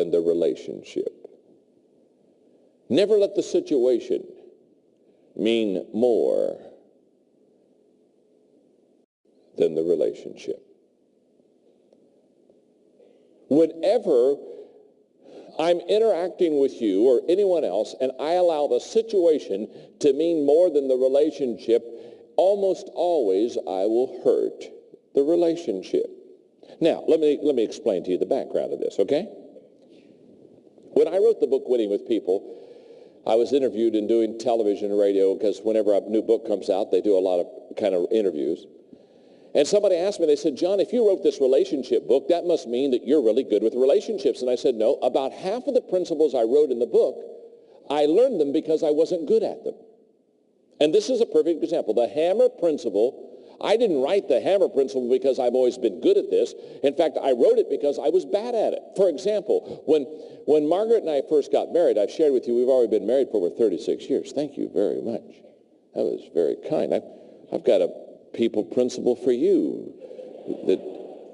than the relationship. Never let the situation mean more than the relationship. Whenever I'm interacting with you or anyone else and I allow the situation to mean more than the relationship, almost always I will hurt the relationship. Now, let me explain to you the background of this, okay? When I wrote the book, Winning with People, I was interviewed and doing television and radio because whenever a new book comes out, they do a lot of kind of interviews. And somebody asked me, they said, John, if you wrote this relationship book, that must mean that you're really good with relationships. And I said, no, about half of the principles I wrote in the book, I learned them because I wasn't good at them. And this is a perfect example. The hammer principle, I didn't write the hammer principle because I've always been good at this. In fact, I wrote it because I was bad at it. For example, when Margaret and I first got married, I've shared with you, we've already been married for over 36 years. Thank you very much. That was very kind. I've got a people principle for you.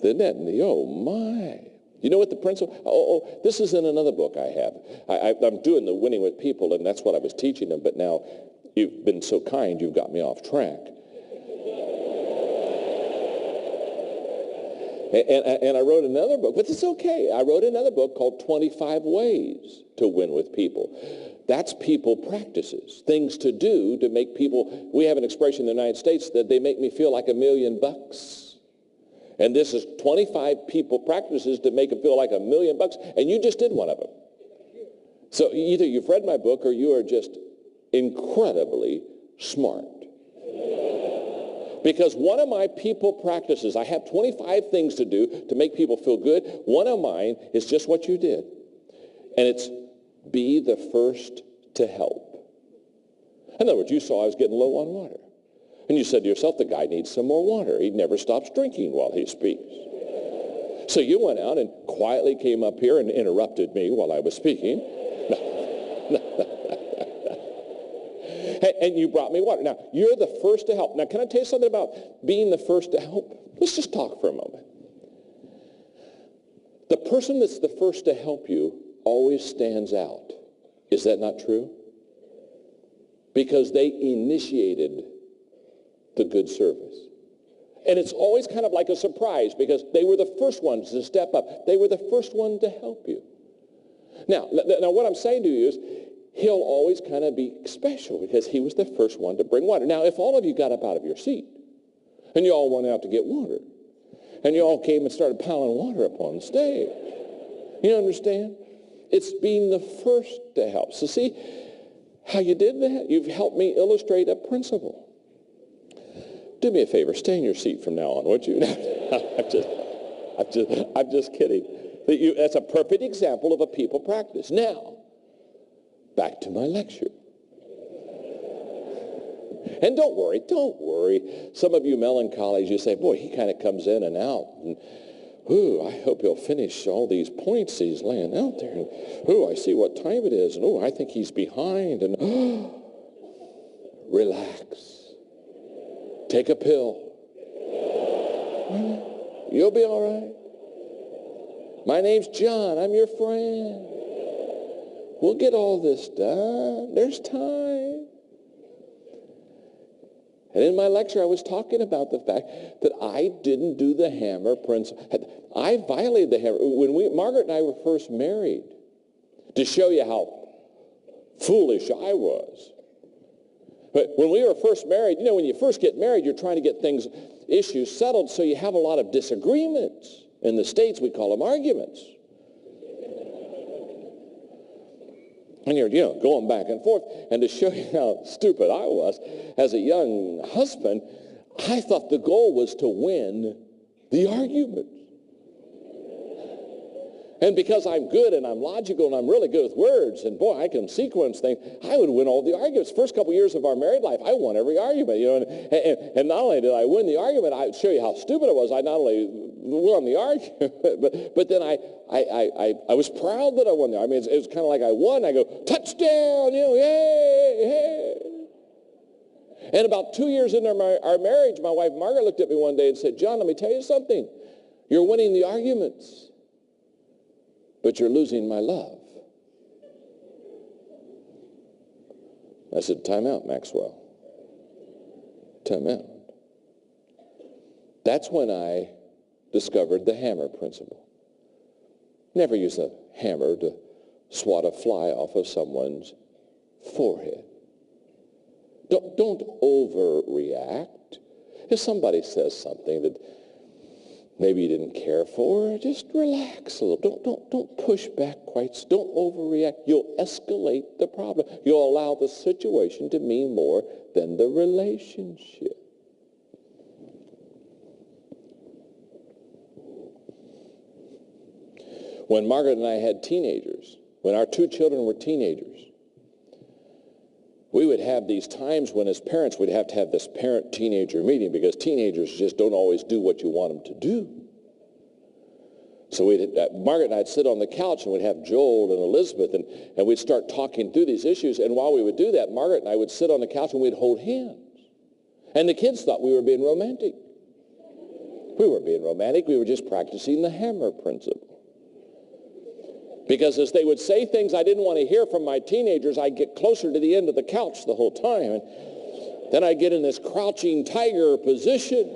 Oh my. You know what the principle, this is in another book I have. I'm doing the Winning with People, and that's what I was teaching them, but now you've been so kind, you've got me off track. And I wrote another book, but it's okay. I wrote another book called 25 Ways to Win with People. That's people practices, things to do to make people, we have an expression in the United States that they make me feel like $1 million. And this is 25 people practices to make them feel like $1 million, and you just did one of them. So either you've read my book or you are just incredibly smart. Because one of my people practices, I have 25 things to do to make people feel good. One of mine is just what you did. And it's be the first to help. In other words, you saw I was getting low on water. And you said to yourself, the guy needs some more water. He never stops drinking while he speaks. So you went out and quietly came up here and interrupted me while I was speaking. And you brought me water. Now, you're the first to help. Now, can I tell you something about being the first to help? Let's just talk for a moment. The person that's the first to help you always stands out. Is that not true? Because they initiated the good service. And it's always kind of like a surprise because they were the first ones to step up. They were the first one to help you. Now what I'm saying to you is, he'll always kind of be special because he was the first one to bring water. Now, if all of you got up out of your seat and you all went out to get water and you all came and started piling water up on the stage, you understand? It's being the first to help. So see how you did that? You've helped me illustrate a principle. Do me a favor, stay in your seat from now on, would you? I'm just kidding. That's a perfect example of a people practice. Now, back to my lecture. And don't worry. Some of you melancholies, you say, boy, he kind of comes in and out. And, ooh, I hope he'll finish all these points he's laying out there. And, ooh, I see what time it is. And, ooh, I think he's behind. And, relax. Take a pill. You'll be all right. My name's John. I'm your friend. We'll get all this done. There's time. And in my lecture, I was talking about the fact that I didn't do the hammer principle. I violated the hammer. When Margaret and I were first married, to show you how foolish I was. But when we were first married, you know, when you first get married, you're trying to get issues settled, so you have a lot of disagreements. In the States, we call them arguments. And you're, going back and forth. And to show you how stupid I was, as a young husband, I thought the goal was to win the argument. And because I'm good and I'm logical and I'm really good with words, and boy, I can sequence things, I would win all the arguments. First couple years of our married life, I won every argument, and not only did I win the argument, I would show you how stupid I was. I not only won the argument, but then I was proud that I won the argument. It was kind of like I won. I go, touchdown, yay. And about 2 years into our marriage, my wife Margaret looked at me one day and said, John, let me tell you something. You're winning the arguments. but you're losing my love. I said, time out, Maxwell. Time out. That's when I discovered the hammer principle. Never use a hammer to swat a fly off of someone's forehead. Don't overreact. If somebody says something that maybe you didn't care for, just relax a little. Don't push back quite. Don't overreact. You'll escalate the problem. You'll allow the situation to mean more than the relationship. When Margaret and I had teenagers, when our two children were teenagers, we would have these times when as parents we'd have to have this parent-teenager meeting because teenagers just don't always do what you want them to do. So Margaret and I'd sit on the couch and we'd have Joel and Elizabeth and we'd start talking through these issues. And while we would do that, Margaret and I would sit on the couch and we'd hold hands. And the kids thought we were being romantic. We weren't being romantic. We were just practicing the hammer principle. Because as they would say things I didn't want to hear from my teenagers, I'd get closer to the end of the couch the whole time. And then I'd get in this crouching tiger position.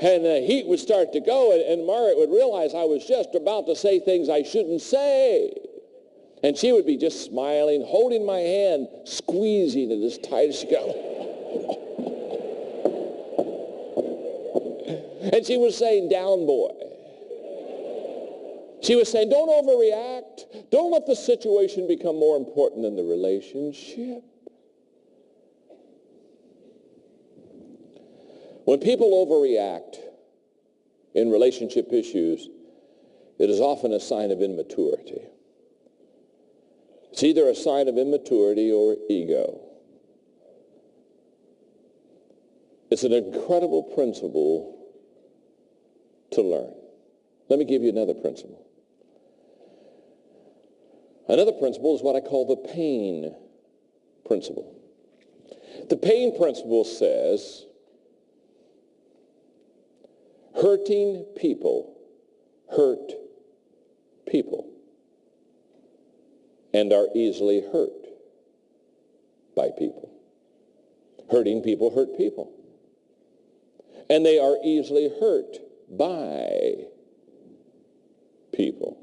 And the heat would start to go. And Margaret would realize I was just about to say things I shouldn't say. And she would be just smiling, holding my hand, squeezing it as tight as she could. And she was saying, down, boy. She was saying, don't overreact. Don't let the situation become more important than the relationship. When people overreact in relationship issues, it is often a sign of immaturity. It's either a sign of immaturity or ego. It's an incredible principle to learn. Let me give you another principle. Another principle is what I call the pain principle. The pain principle says, hurting people hurt people and are easily hurt by people. Hurting people hurt people. And they are easily hurt by people.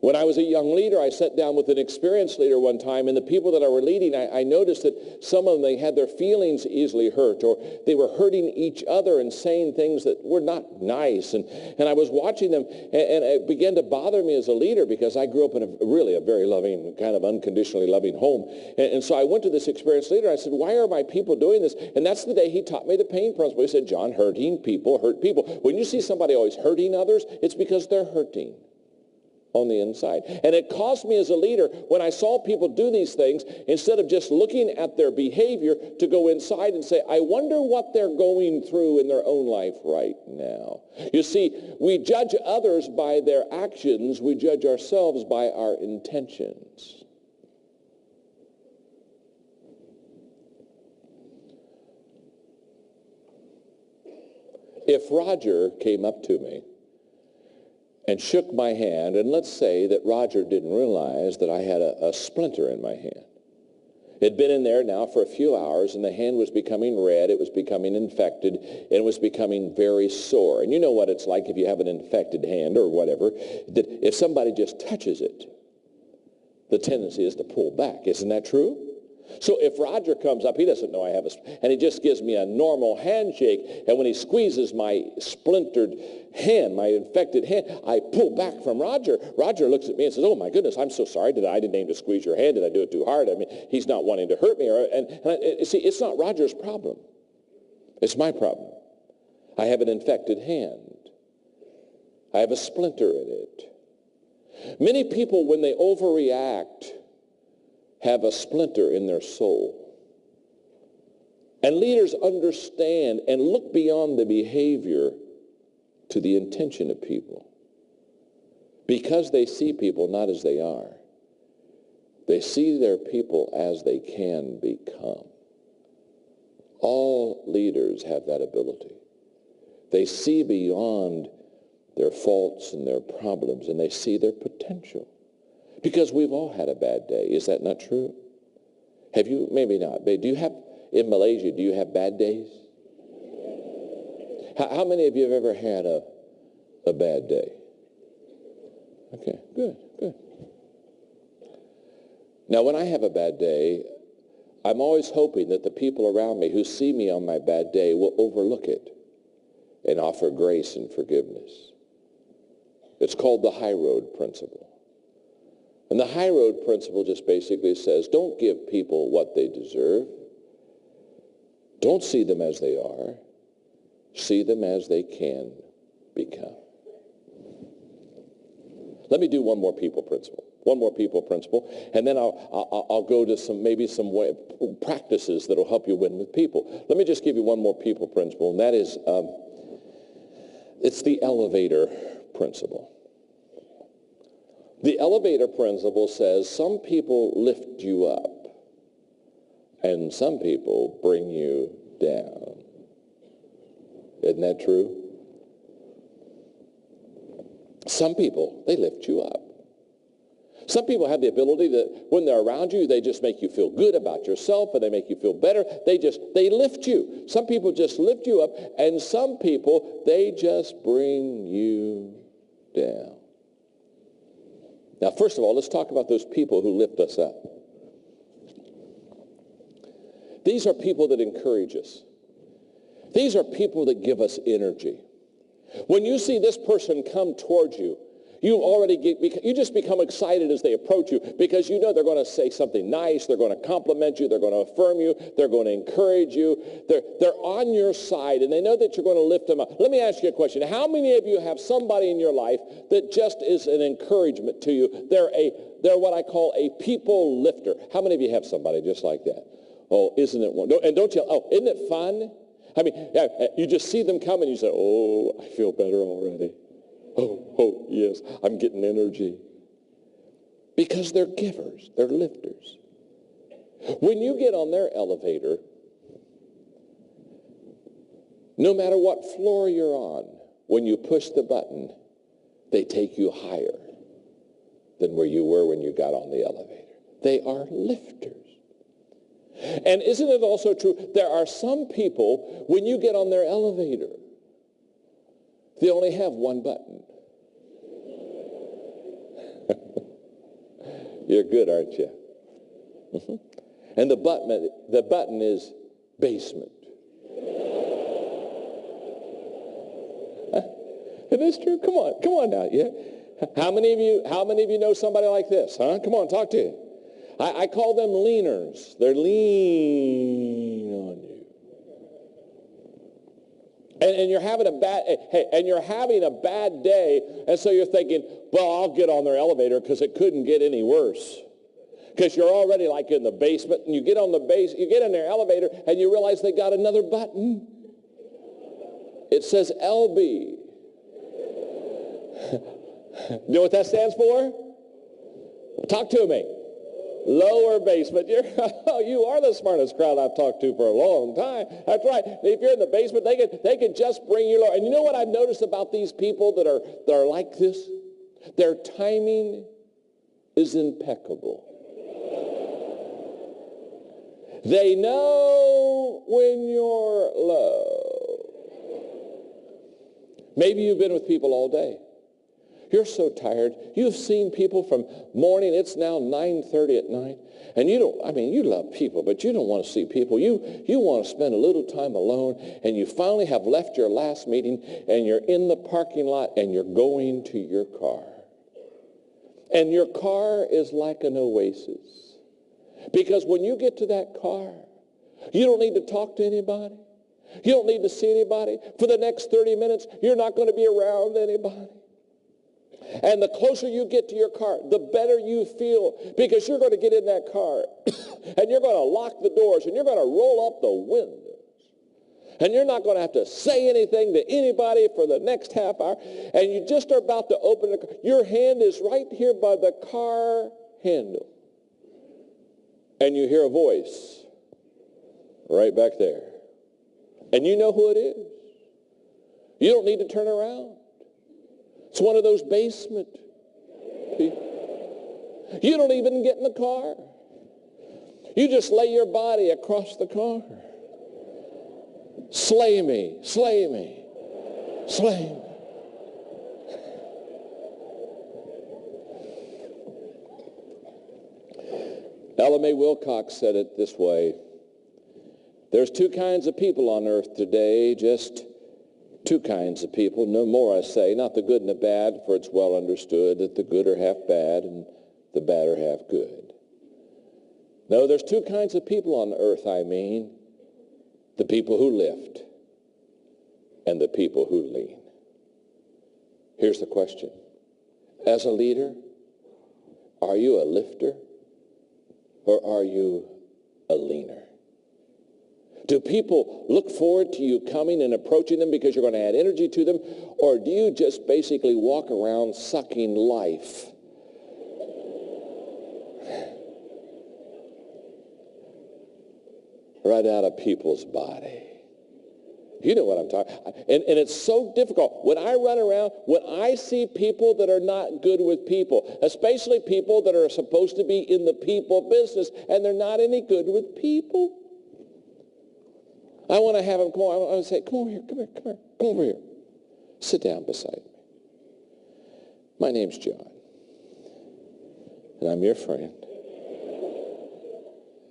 When I was a young leader, I sat down with an experienced leader one time, and the people that I were leading, I noticed that some of them, they had their feelings easily hurt, or they were hurting each other and saying things that were not nice. And I was watching them, and it began to bother me as a leader because I grew up in a very loving, kind of unconditionally loving home. And so I went to this experienced leader. I said, why are my people doing this? And that's the day he taught me the pain principle. He said, John, hurting people hurt people. When you see somebody always hurting others, it's because they're hurting on the inside. And it caused me as a leader, when I saw people do these things, instead of just looking at their behavior, to go inside and say, I wonder what they're going through in their own life right now. You see, we judge others by their actions. We judge ourselves by our intentions. If Roger came up to me and shook my hand, and let's say that Roger didn't realize that I had a splinter in my hand. It had been in there now for a few hours, and the hand was becoming red, it was becoming infected, and it was becoming very sore. And you know what it's like if you have an infected hand or whatever, that if somebody just touches it, the tendency is to pull back. Isn't that true? So if Roger comes up, he doesn't know I have and he just gives me a normal handshake, and when he squeezes my splintered hand, my infected hand, I pull back from Roger. Roger looks at me and says, oh my goodness, I'm so sorry. I didn't aim to squeeze your hand. Did I do it too hard? I mean, he's not wanting to hurt me. See, it's not Roger's problem. It's my problem. I have an infected hand. I have a splinter in it. Many people, when they overreact, have a splinter in their soul. And leaders understand and look beyond the behavior to the intention of people. Because they see people not as they are. They see their people as they can become. All leaders have that ability. They see beyond their faults and their problems, and they see their potential. Because we've all had a bad day. Is that not true? Have you? Maybe not. But in Malaysia, do you have bad days? How many of you have ever had a bad day? Okay, good. Now, when I have a bad day, I'm always hoping that the people around me who see me on my bad day will overlook it and offer grace and forgiveness. It's called the high road principle. And the high road principle just basically says, don't give people what they deserve. Don't see them as they are. See them as they can become. Let me do one more people principle, and then I'll go to some practices that will help you win with people. Let me just give you one more people principle, and that is, it's the elevator principle. The elevator principle says some people lift you up, and some people bring you down. Isn't that true? Some people, they lift you up. Some people have the ability that when they're around you, they just make you feel good about yourself, and they make you feel better. They lift you. Some people just lift you up, and some people, they just bring you down. Now, first of all, let's talk about those people who lift us up. These are people that encourage us. These are people that give us energy. When you see this person come towards you, you just become excited as they approach you, because you know they're going to say something nice, they're going to compliment you, they're going to affirm you, they're going to encourage you. They're on your side, and they know that you're going to lift them up. Let me ask you a question. How many of you have somebody in your life that just is an encouragement to you? They're what I call a people lifter. How many of you have somebody just like that? Oh, isn't it one? And don't you? Oh, isn't it fun? I mean, you just see them come and you say, oh, I feel better already. Oh, yes, I'm getting energy. Because they're givers, they're lifters. When you get on their elevator, no matter what floor you're on, when you push the button, they take you higher than where you were when you got on the elevator. They are lifters. And isn't it also true, there are some people, when you get on their elevator, they only have one button. You're good, aren't you? Mm-hmm. And the button is basement. It is true. Come on now. Yeah. How many of you know somebody like this? Huh? Come on, talk to you. I call them leaners. They're lean on you. And you're having a bad day, and so you're thinking, well, I'll get on their elevator because it couldn't get any worse. Because you're already like in the basement, and you get in their elevator, and you realize they got another button. It says LB. You know what that stands for? Talk to me. Lower basement. You are the smartest crowd I've talked to for a long time. That's right. If you're in the basement, they can just bring you lower. And you know what I've noticed about these people that are like this? Their timing is impeccable. They know when you're low. Maybe you've been with people all day. You're so tired. You've seen people from morning. It's now 9:30 at night. And you love people, but you don't want to see people. You want to spend a little time alone, and you finally have left your last meeting, and you're in the parking lot, and you're going to your car. And your car is like an oasis. Because when you get to that car, you don't need to talk to anybody. You don't need to see anybody. For the next 30 minutes, you're not going to be around anybody. And the closer you get to your car, the better you feel, because you're going to get in that car and you're going to lock the doors and you're going to roll up the windows. And you're not going to have to say anything to anybody for the next half hour. And you just are about to open the car. Your hand is right here by the car handle. And you hear a voice right back there. And you know who it is. You don't need to turn around. It's one of those basement people. You don't even get in the car. You just lay your body across the car. Slay me, slay me, slay me. Ella Mae Wilcox said it this way: there's two kinds of people on earth today, just two kinds of people, no more I say, not the good and the bad, for it's well understood that the good are half bad and the bad are half good. No, there's two kinds of people on earth, I mean, the people who lift and the people who lean. Here's the question. As a leader, are you a lifter or are you a leaner? Do people look forward to you coming and approaching them because you're going to add energy to them, or do you just basically walk around sucking life? Right out of people's body. You know what I'm talking about. And it's so difficult. When I run around, when I see people that are not good with people, especially people that are supposed to be in the people business, and they're not any good with people, I want to have them come on. I want to say, come over here, come here, come here, come over here. Sit down beside me. My name's John, and I'm your friend.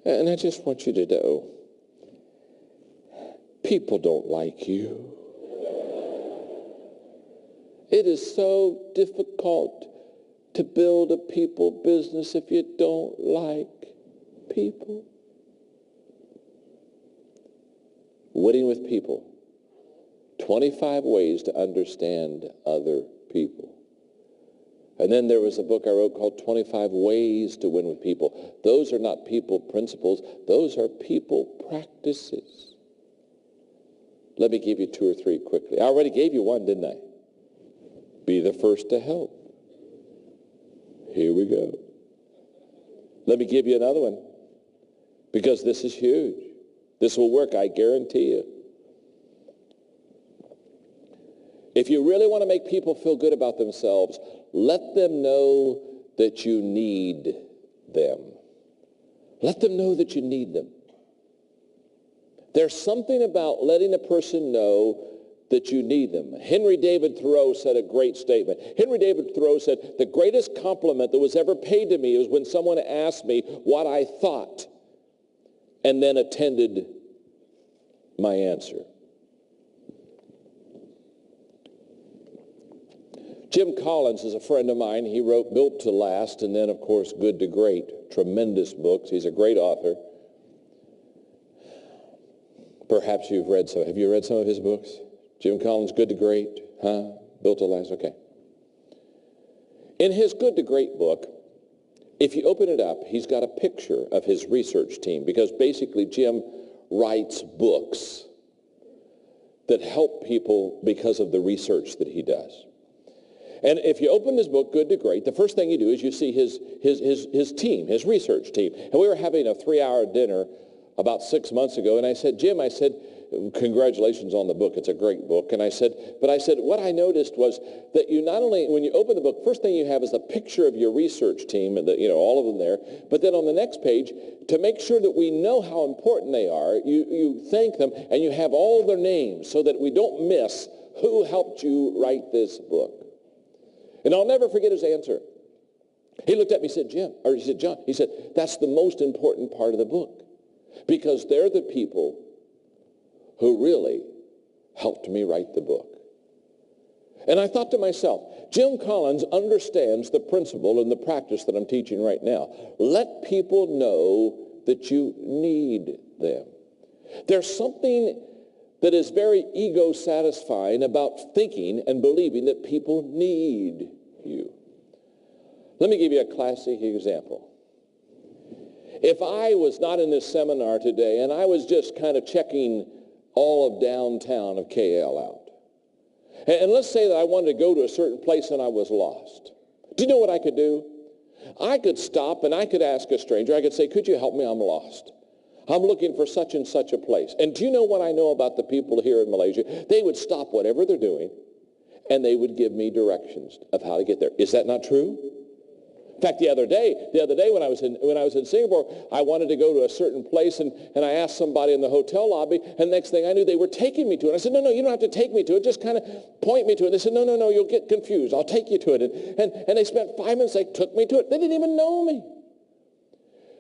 And I just want you to know, people don't like you. It is so difficult to build a people business if you don't like people. Winning with people. 25 ways to understand other people. And then there was a book I wrote called 25 Ways to Win with People. Those are not people principles. Those are people practices. Let me give you two or three quickly. I already gave you one, didn't I? Be the first to help. Here we go. Let me give you another one, because this is huge. This will work, I guarantee you. If you really want to make people feel good about themselves, let them know that you need them. Let them know that you need them. There's something about letting a person know that you need them. Henry David Thoreau said a great statement. Henry David Thoreau said, the greatest compliment that was ever paid to me was when someone asked me what I thought and then attended my answer. Jim Collins is a friend of mine. He wrote Built to Last and then, of course, Good to Great. Tremendous books. He's a great author. Perhaps you've read some. Have you read some of his books? Jim Collins, Good to Great, huh? Built to Last, okay. In his Good to Great book, if you open it up, he's got a picture of his research team, because basically Jim writes books that help people because of the research that he does. And if you open this book, Good to Great, the first thing you do is you see his team, his research team. And we were having a 3-hour dinner about 6 months ago, and I said, Jim, I said, congratulations on the book. It's a great book. And I said, what I noticed was that you not only, when you open the book, first thing you have is a picture of your research team, and all of them there. But then on the next page, to make sure that we know how important they are, you thank them, and you have all their names so that we don't miss who helped you write this book. And I'll never forget his answer. He looked at me and said, John, he said, that's the most important part of the book, because they're the people who really helped me write the book. And I thought to myself, Jim Collins understands the principle and the practice that I'm teaching right now. Let people know that you need them. There's something that is very ego-satisfying about thinking and believing that people need you. Let me give you a classic example. If I was not in this seminar today and I was just kind of checking all of downtown of KL out, and let's say that I wanted to go to a certain place and I was lost, do you know what I could do? I could stop and I could ask a stranger. I could say, could you help me? I'm lost. I'm looking for such and such a place. And do you know what I know about the people here in Malaysia? They would stop whatever they're doing and they would give me directions of how to get there. Is that not true? In fact, the other day when I was in Singapore, I wanted to go to a certain place, and I asked somebody in the hotel lobby, and next thing I knew, they were taking me to it. I said, no, you don't have to take me to it. Just kind of point me to it. They said, no, you'll get confused. I'll take you to it. And they spent 5 minutes. They took me to it. They didn't even know me.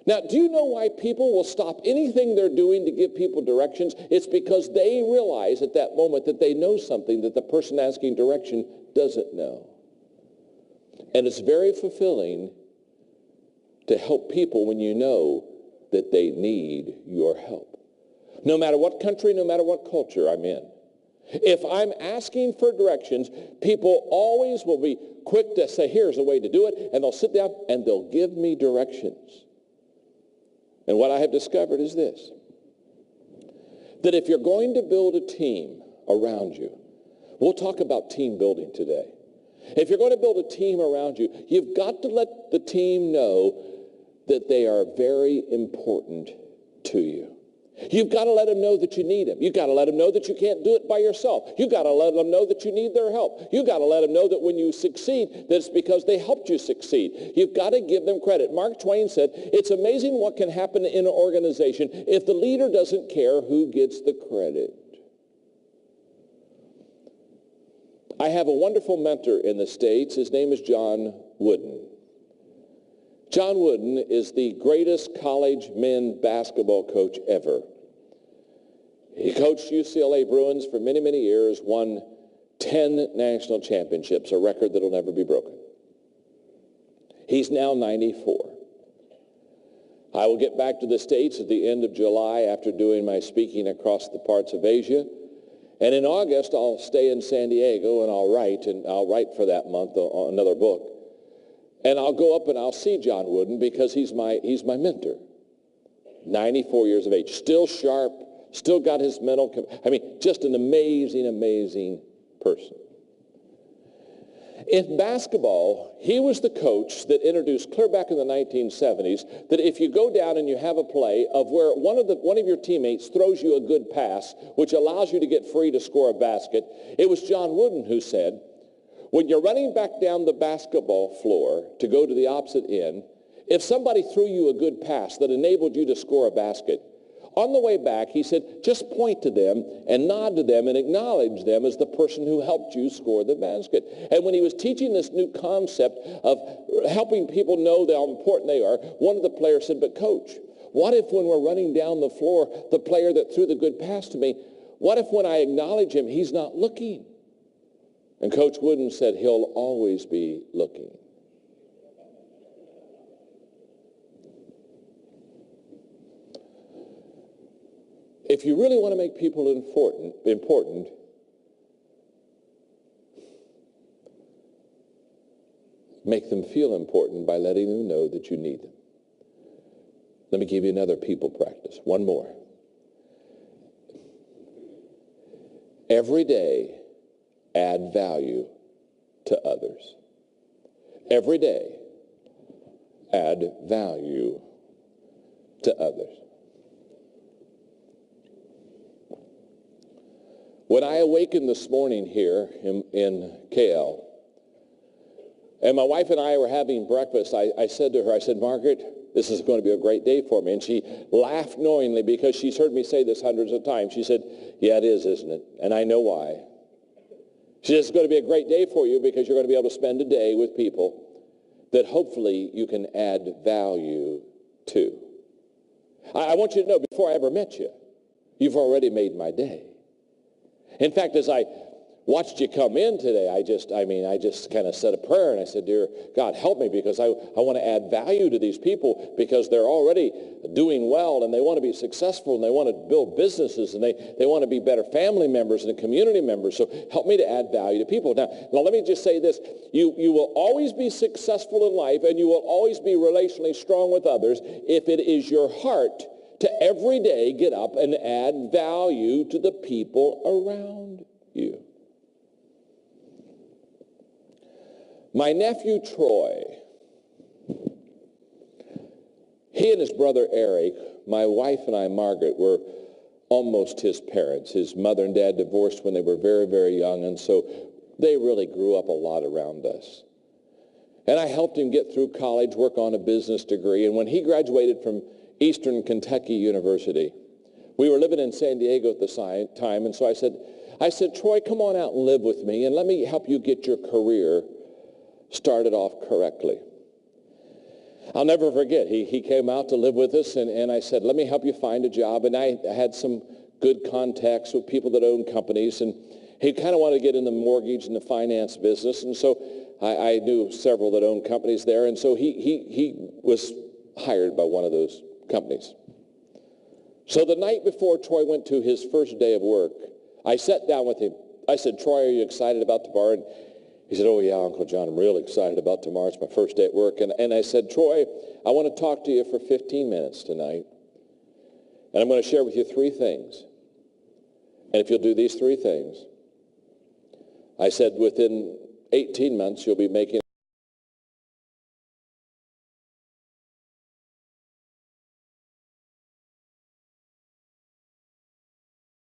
Now, do you know why people will stop anything they're doing to give people directions? It's because they realize at that moment that they know something that the person asking direction doesn't know. And it's very fulfilling to help people when you know that they need your help. No matter what country, no matter what culture I'm in. If I'm asking for directions, people always will be quick to say, here's the way to do it, and they'll sit down and they'll give me directions. And what I have discovered is this, that if you're going to build a team around you, we'll talk about team building today. If you're going to build a team around you, you've got to let the team know that they are very important to you. You've got to let them know that you need them. You've got to let them know that you can't do it by yourself. You've got to let them know that you need their help. You've got to let them know that when you succeed, that it's because they helped you succeed. You've got to give them credit. Mark Twain said, it's amazing what can happen in an organization if the leader doesn't care who gets the credit. I have a wonderful mentor in the States. His name is John Wooden. John Wooden is the greatest college men basketball coach ever. He coached UCLA Bruins for many, many years, won 10 national championships, a record that will never be broken. He's now 94. I will get back to the States at the end of July after doing my speaking across the parts of Asia. And in August, I'll stay in San Diego and I'll write for that month another book. And I'll go up and I'll see John Wooden because he's my mentor. 94 years of age, still sharp, still got his mental, just an amazing, amazing person. In basketball, he was the coach that introduced clear back in the 1970s that if you go down and you have a play of where one of your teammates throws you a good pass, which allows you to get free to score a basket, it was John Wooden who said, when you're running back down the basketball floor to go to the opposite end, if somebody threw you a good pass that enabled you to score a basket, on the way back, he said, just point to them and nod to them and acknowledge them as the person who helped you score the basket. And when he was teaching this new concept of helping people know how important they are, one of the players said, but coach, what if when we're running down the floor, the player that threw the good pass to me, what if when I acknowledge him, he's not looking? And Coach Wooden said, he'll always be looking. If you really want to make people important, make them feel important by letting them know that you need them. Let me give you another people practice. One more. Every day, add value to others. Every day, add value to others. When I awakened this morning here in KL, and my wife and I were having breakfast, I said to her, Margaret, this is going to be a great day for me. And she laughed knowingly because she's heard me say this hundreds of times. She said, yeah, it is, isn't it? And I know why. She said, it's going to be a great day for you because you're going to be able to spend a day with people that hopefully you can add value to. I want you to know, before I ever met you, you've already made my day. In fact, as I watched you come in today, I just kind of said a prayer and I said, dear God, help me because I want to add value to these people because they're already doing well and they want to be successful and they want to build businesses and they want to be better family members and community members. So help me to add value to people. Now let me just say this. You will always be successful in life and you will always be relationally strong with others if it is your heart to every day get up and add value to the people around you. My nephew Troy, he and his brother Eric, my wife and I, Margaret, were almost his parents. His mother and dad divorced when they were very, very young, and so They really grew up a lot around us. And I helped him get through college, work on a business degree. And when he graduated from Eastern Kentucky University, we were living in San Diego at the time. And so I said, Troy, come on out and live with me, and let me help you get your career started off correctly. I'll never forget, he came out to live with us, and I said, let me help you find a job. And I had some good contacts with people that own companies, and he kind of wanted to get in the mortgage and the finance business. And so I knew several that owned companies there, and so he was hired by one of those companies. So the night before Troy went to his first day of work, I sat down with him. I said, Troy, are you excited about tomorrow? And he said, oh, yeah, Uncle John, I'm real excited about tomorrow. It's my first day at work. And I said, Troy, I want to talk to you for 15 minutes tonight. And I'm going to share with you 3 things. And if you'll do these 3 things, I said, within 18 months, you'll be making